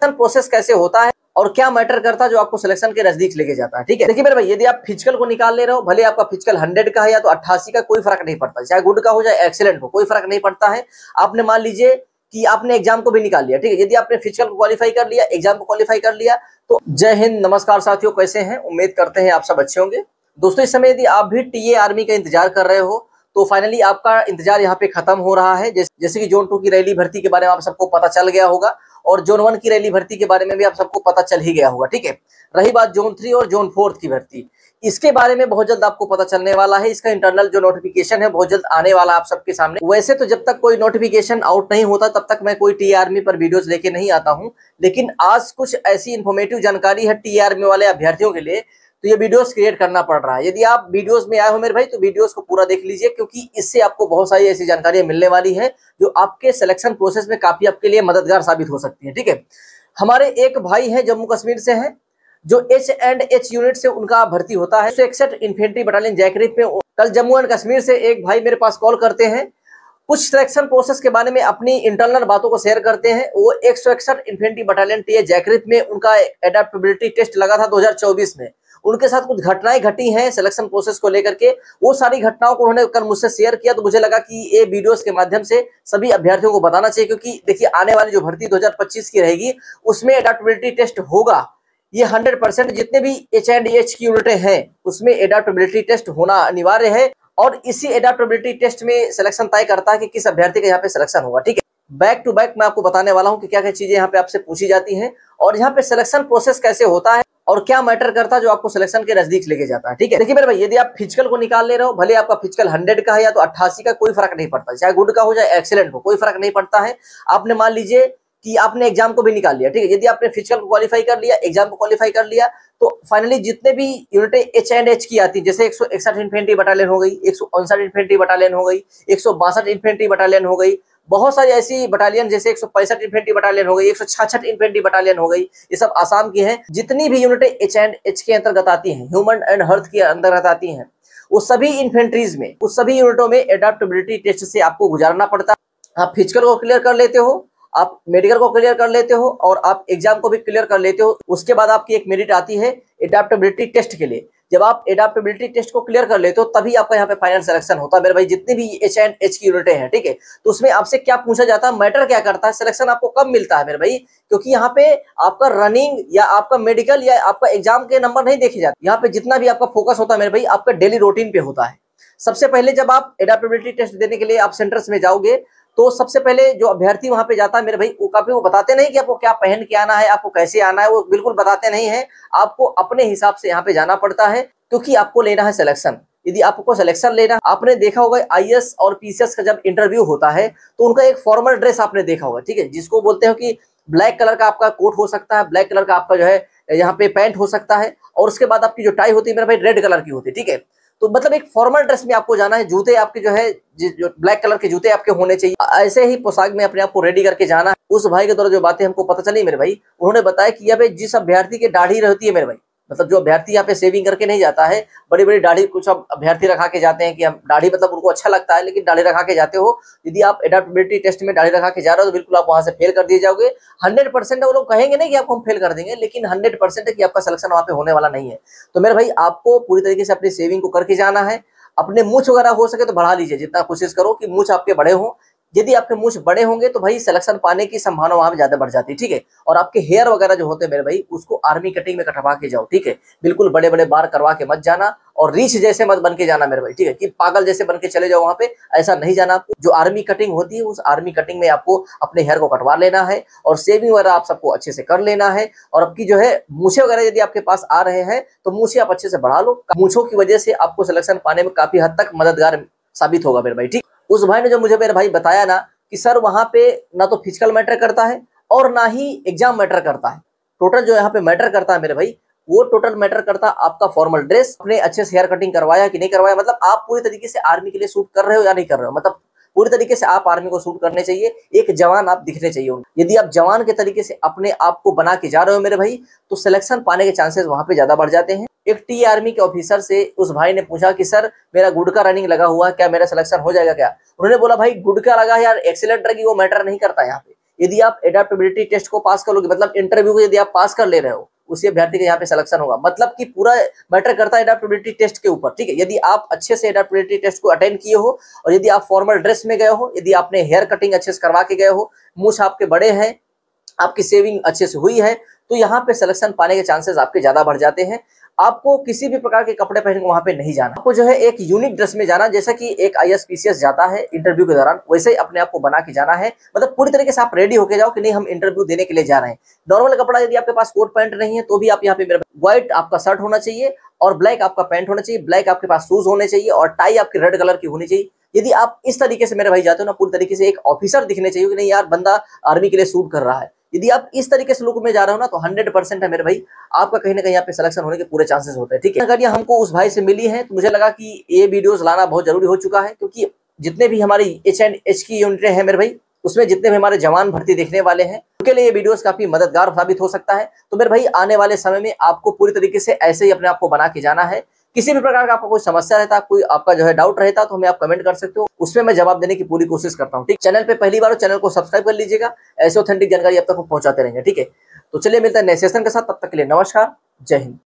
Process कैसे होता है और क्या मैटर करता है जो आपको सिलेक्शन के नजदीक लेके जाता है। ठीक है, देखिए मेरे भाई, यदि आप फिजिकल को निकाल ले रहे हो, भले आपका फिजिकल 100 का है या तो 88 का, कोई फर्क नहीं पड़ता, चाहे गुड का हो चाहे एक्सीलेंट हो, कोई फर्क नहीं पड़ता है। आपने मान लीजिए कि आपने एग्जाम को भी निकाल लिया, ठीक है, यदि आपने फिजिकल को क्वालिफाई कर लिया, एग्जाम को क्वालिफाई कर लिया, तो जय हिंद, नमस्कार साथियों, कैसे हैं? उम्मीद करते हैं आप सब अच्छे होंगे। दोस्तों, इस समय यदि आप भी टीए आर्मी का इंतजार कर रहे हो तो फाइनली आपका इंतजार यहाँ पे खत्म हो रहा है। जैसे कि जोन 2 की रैली भर्ती के बारे में आप सबको पता चल गया होगा और जोन 1 की रैली भर्ती के बारे में भी आप सबको पता चल ही गया होगा। ठीक है, रही बात जोन 3 और जोन 4 की भर्ती, इसके बारे में बहुत जल्द आपको पता चलने वाला है। इसका इंटरनल जो नोटिफिकेशन है बहुत जल्द आने वाला आप सबके सामने। वैसे तो जब तक कोई नोटिफिकेशन आउट नहीं होता तब तक मैं कोई टी आर्मी पर वीडियोस लेके नहीं आता हूं, लेकिन आज कुछ ऐसी इंफॉर्मेटिव जानकारी है टी आर्मी वाले अभ्यर्थियों के लिए, तो ये वीडियोस क्रिएट करना पड़ रहा है। यदि आप वीडियोस में आए हो मेरे भाई तो वीडियोस को पूरा देख लीजिए, क्योंकि इससे आपको बहुत सारी ऐसी जानकारियां मिलने वाली है जो आपके सिलेक्शन प्रोसेस में काफी आपके लिए मददगार साबित हो सकती है। ठीक है, हमारे एक भाई हैं जम्मू कश्मीर से हैं, जो H&H यूनिट से उनका भर्ती होता है 161 इन्फेंट्री बटालियन जैकरिप में। कल जम्मू एंड कश्मीर से एक भाई मेरे पास कॉल करते हैं, कुछ सिलेक्शन प्रोसेस के बारे में अपनी इंटरनल बातों को शेयर करते हैं। वो 161 इन्फेंट्री बटालियन टीए जैकरिप में उनका एडेप्टेबिलिटी टेस्ट लगा था 2024 में। उनके साथ कुछ घटनाएं घटी हैं सिलेक्शन प्रोसेस को लेकर के, वो सारी घटनाओं को उन्होंने कल मुझसे शेयर किया, तो मुझे लगा कि ये वीडियोस के माध्यम से सभी अभ्यर्थियों को बताना चाहिए, क्योंकि देखिए आने वाली जो भर्ती 2025 की रहेगी उसमें एडेप्टेबिलिटी टेस्ट होगा। ये 100% जितने भी H&H की यूनिटें हैं उसमें एडेप्टेबिलिटी टेस्ट होना अनिवार्य है, और इसी एडेप्टेबिलिटी टेस्ट में सिलेक्शन तय करता है कि किस अभ्यर्थी का यहाँ पे सिलेक्शन होगा। ठीक है, बैक टू बैक मैं आपको बताने वाला हूँ कि क्या क्या चीजें यहाँ पे आपसे पूछी जाती हैं और यहाँ पे सिलेक्शन प्रोसेस कैसे होता है और क्या मैटर करता है जो आपको सिलेक्शन के नजदीक लेके जाता है। ठीक है, देखिए मेरे भाई, यदि आप फिजिकल को निकाल ले रहे हो, भले आपका फिजिकल 100 का है या तो 88 का, कोई फर्क नहीं पड़ता, चाहे गुड का हो चाहे एक्सीलेंट हो, कोई फर्क नहीं पड़ता है। आपने मान लीजिए कि आपने एग्जाम को भी निकाल लिया, ठीक है, यदि आपने फिजिकल को क्वालिफाई कर लिया, एग्जाम को क्वालिफाई कर लिया, तो फाइनली जितने भी यूनिटें H&H की आती है, जैसे 161 इन्फेंट्री बटालियन हो गई, 159 इन्फेंट्री बटालियन हो गई, 162 इन्फेंट्री बटालियन हो गई, बहुत सारी ऐसी बटालियन जैसे 165 इन्फेंट्री बटालियन हो गई, 166 इन्फेंट्री बटालियन हो गई, ये सब आसाम की हैं। जितनी भी यूनिटें H&H के अंतर्गत आती हैं, ह्यूमन एंड हर्थ के अंतर्गत आती हैं, उस सभी इन्फेंट्रीज में, उस सभी यूनिटों में एडेप्टेबिलिटी टेस्ट से आपको गुजारना पड़ता है। आप फिजिकल को क्लियर कर लेते हो, आप मेडिकल को क्लियर कर लेते हो और आप एग्जाम को भी क्लियर कर लेते हो, उसके बाद आपकी एक मेरिट आती है एडेप्टेबिलिटी टेस्ट के लिए। जब आप एडेप्टेबिलिटी टेस्ट को क्लियर कर लेते हो तभी आपका यहाँ पे फाइनल सिलेक्शन होता है मेरे भाई। जितनी भी H&H की यूनिटें हैं, ठीक है, तो उसमें आपसे क्या पूछा जाता है, मैटर क्या करता है, सिलेक्शन आपको कब मिलता है मेरे भाई, क्योंकि यहाँ पे आपका रनिंग या आपका मेडिकल या आपका एग्जाम के नंबर नहीं देखे जाते। यहाँ पे जितना भी आपका फोकस होता है मेरे भाई, आपका डेली रूटीन पे होता है। सबसे पहले जब आप एडेप्टेबिलिटी टेस्ट देने के लिए आप सेंटर्स में जाओगे तो सबसे पहले जो अभ्यर्थी वहां पे जाता है मेरे भाई, वो बताते नहीं कि आपको क्या पहन के आना है, आपको कैसे आना है, वो बिल्कुल बताते नहीं है। आपको अपने हिसाब से यहाँ पे जाना पड़ता है, क्योंकि आपको लेना है सिलेक्शन। यदि आपको सिलेक्शन लेना, आपने देखा होगा IAS और PCS का जब इंटरव्यू होता है तो उनका एक फॉर्मल ड्रेस आपने देखा होगा, ठीक है, जिसको बोलते हो कि ब्लैक कलर का आपका कोट हो सकता है, ब्लैक कलर का आपका जो है यहाँ पे पैंट हो सकता है, और उसके बाद आपकी जो टाई होती है मेरे भाई रेड कलर की होती है। ठीक है, तो मतलब एक फॉर्मल ड्रेस में आपको जाना है, जूते आपके जो है जो ब्लैक कलर के जूते आपके होने चाहिए, ऐसे ही पोशाक में अपने आप को रेडी करके जाना है। उस भाई के द्वारा जो बातें हमको पता चली मेरे भाई, उन्होंने बताया कि यहाँ पे जिस अभ्यर्थी की दाढ़ी रहती है मेरे भाई, मतलब जो अभ्यर्थी यहाँ पे सेविंग करके नहीं जाता है, बड़ी बड़ी दाढ़ी, कुछ अभ्यर्थी रखा के जाते हैं कि हम दाढ़ी, मतलब उनको अच्छा लगता है, लेकिन दाढ़ी रखा के जाते हो, यदि आप एडेप्टेबिलिटी टेस्ट में दाढ़ी रखा के जा रहे हो तो बिल्कुल आप वहां से फेल कर दिए जाओगे। 100% है, वो लोग कहेंगे नहीं कि आपको हम फेल कर देंगे, लेकिन 100% है कि आपका सिलेक्शन वहां पे होने वाला नहीं है। तो मेरे भाई, आपको पूरी तरीके से अपनी सेविंग को करके जाना है। अपने मूंछ वगैरह हो सके तो बढ़ा लीजिए, जितना कोशिश करो कि मूंछ आपके बड़े हो। यदि आपके मूंछ बड़े होंगे तो भाई सिलेक्शन पाने की संभावना वहां पे ज्यादा बढ़ जाती है। ठीक है, और आपके हेयर वगैरह जो होते हैं मेरे भाई, उसको आर्मी कटिंग में कटवा के जाओ। ठीक है, बिल्कुल बड़े बड़े बार करवा के मत जाना, और रीछ जैसे मत बन के जाना मेरे भाई। ठीक है, कि पागल जैसे बन के चले जाओ वहां पे, ऐसा नहीं जाना आपको। जो आर्मी कटिंग होती है उस आर्मी कटिंग में आपको अपने हेयर को कटवा लेना है, और सेविंग वगैरह आप सबको अच्छे से कर लेना है। और आपकी जो है मूछे वगैरह यदि आपके पास आ रहे हैं तो मूछे आप अच्छे से बढ़ा लो। मूछों की वजह से आपको सिलेक्शन पाने में काफी हद तक मददगार साबित होगा मेरे भाई। ठीक, उस भाई ने जो मुझे मेरे भाई बताया ना कि सर वहां पे ना तो फिजिकल मैटर करता है और ना ही एग्जाम मैटर करता है, टोटल जो यहाँ पे मैटर करता है मेरे भाई, वो टोटल मैटर करता है आपका फॉर्मल ड्रेस, अपने अच्छे से हेयर कटिंग करवाया कि नहीं करवाया, मतलब आप पूरी तरीके से आर्मी के लिए सूट कर रहे हो या नहीं कर रहे हो, मतलब पूरी तरीके से आप आर्मी को सूट करने चाहिए, एक जवान आप दिखने चाहिए। यदि आप जवान के तरीके से अपने आप को बना के जा रहे हो मेरे भाई, तो सिलेक्शन पाने के चांसेस वहां पे ज्यादा बढ़ जाते हैं। एक टी आर्मी के ऑफिसर से उस भाई ने पूछा कि सर मेरा गुड का रनिंग लगा हुआ है, क्या मेरा सिलेक्शन हो जाएगा क्या? उन्होंने बोला भाई गुड का लगा है यार, एक्सीलेंट लगी, वो मैटर नहीं करता यहाँ पे। यदि आप एडेप्टेबिलिटी टेस्ट को पास कर लोगे, मतलब इंटरव्यू को यदि आप पास कर ले रहे हो, उसी अभ्यर्थी का यहाँ पे सिलेक्शन होगा। मतलब कि पूरा मैटर करता है एडेप्टेबिलिटी टेस्ट के ऊपर, ठीक है। यदि आप अच्छे से एडेप्टेबिलिटी टेस्ट को अटेंड किए हो और यदि आप फॉर्मल ड्रेस में गए हो, यदि आपने हेयर कटिंग अच्छे से करवा के गए हो, मूंछ आपके बड़े हैं, आपकी सेविंग अच्छे से हुई है, तो यहाँ पे सिलेक्शन पाने के चांसेस आपके ज्यादा बढ़ जाते हैं। आपको किसी भी प्रकार के कपड़े पहन के वहां पे नहीं जाना, आपको जो है एक यूनिक ड्रेस में जाना, जैसा कि एक ISPCS जाता है इंटरव्यू के दौरान, वैसे ही अपने आप को बना के जाना है। मतलब पूरी तरीके से आप रेडी होके जाओ कि नहीं हम इंटरव्यू देने के लिए जा रहे हैं। नॉर्मल कपड़ा यदि आपके पास कोट पैंट नहीं है तो भी आप यहाँ पे व्हाइट आपका शर्ट होना चाहिए और ब्लैक आपका पैंट होना चाहिए, ब्लैक आपके पास शूज होने चाहिए और टाई आपकी रेड कलर की होनी चाहिए। यदि आप इस तरीके से मेरे भाई जाते हो ना, पूरी तरीके से एक ऑफिसर दिखने चाहिए कि नहीं यार बंदा आर्मी के लिए सूट कर रहा है। यदि आप इस तरीके से लुक में जा रहे हो ना, तो 100% है मेरे भाई, आपका कहीं ना कहीं यहाँ पे सिलेक्शन होने के पूरे चांसेस होते हैं, ठीक है। अगर ये हमको उस भाई से मिली है तो मुझे लगा कि ये वीडियोस लाना बहुत जरूरी हो चुका है, क्योंकि जितने भी हमारी H&H की यूनिटें हैं मेरे भाई, उसमें जितने भी हमारे जवान भर्ती देखने वाले हैं उनके लिए ये वीडियोस काफी मददगार साबित हो सकता है। तो मेरे भाई आने वाले समय में आपको पूरी तरीके से ऐसे ही अपने आप को बना के जाना है। किसी भी प्रकार का आपका कोई समस्या रहता, कोई आपका जो है डाउट रहता, तो हमें आप कमेंट कर सकते हो, उसमें मैं जवाब देने की पूरी कोशिश करता हूँ, ठीक। चैनल पे पहली बार हो, चैनल को सब्सक्राइब कर लीजिएगा, ऐसे ऑथेंटिक जानकारी अब तक पहुंचाते रहेंगे, ठीक है। तो चलिए मिलते हैं नए सेशन के साथ, तब तक के लिए नमस्कार, जय हिंद।